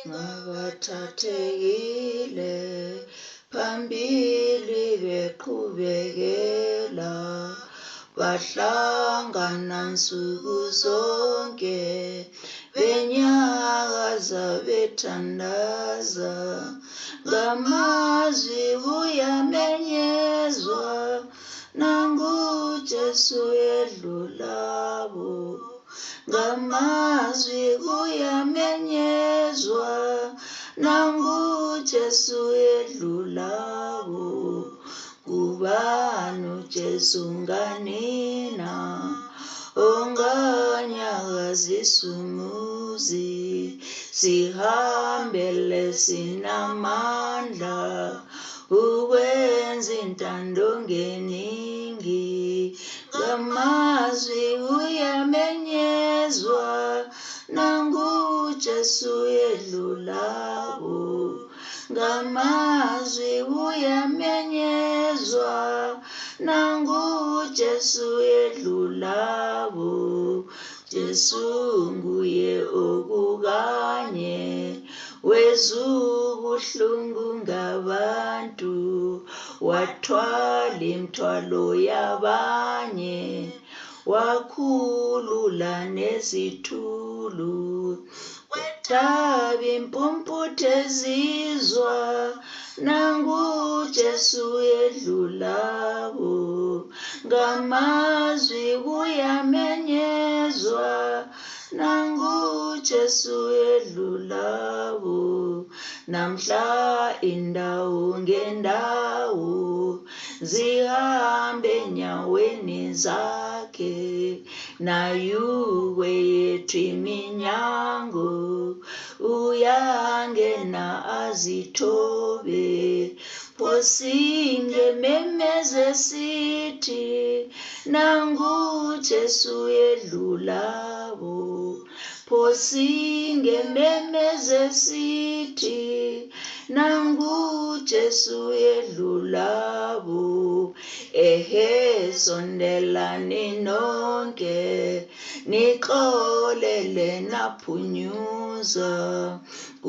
ngabathathekile phambili beqhubekela bahlangana nsuku zonke benyakaza bethandaza ngamazwi kuyamenyezwa nangu Jesu edlulabo ngamazwi kuyamenyezwa nangu Jesu edlulabo kubani uJesu nganina onganyakazisa umuzi sihambele sinamandla ukwenza intando ngeningi ngamazwi kuyamenyezwa nangu Jesu edlulabo ngamazwi kuyamenyezwa nangu Jesu edlulabo Jesu nguye okukanye wezubuhlungu ngabantu wathwala imithwalo yabanye wakhulula nezithulu wethaba impumputhe ezizwa nangu Jesu edlulabo ngamazwi kuyamenyezwa nangu Jesu edlulabo namhla indawo ngendawo zihambe enyaweni zakhe nayuwe yethu iminyango uyangena azithobe posinge memeze sithi nangu Jesu edlulabo posinge memeze sithi nangu Jesu edlulabo ehe sondelani nonke nixolele naphunyuza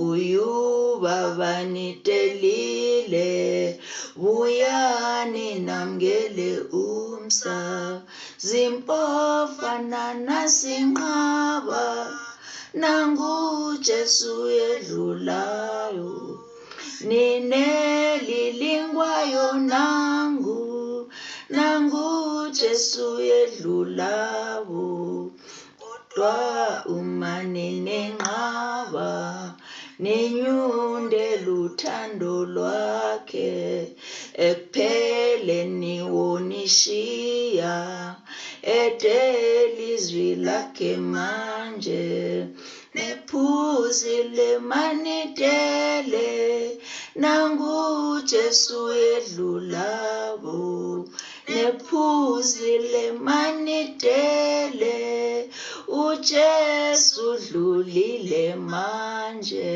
uyubaba nitelile buyani namgele umsa zimpofana nasinqaba nangu Jesu edlulayo ninelilingwayo nangu Jesu edlulabo kodwa uma ninenqaba ninyunde luthando lwakhe ekupheleni wonishiya edelizwi lakhe manje nephuzile manitele nangu Jesu edlulabo nephuzile manitele uJesu dlulile manje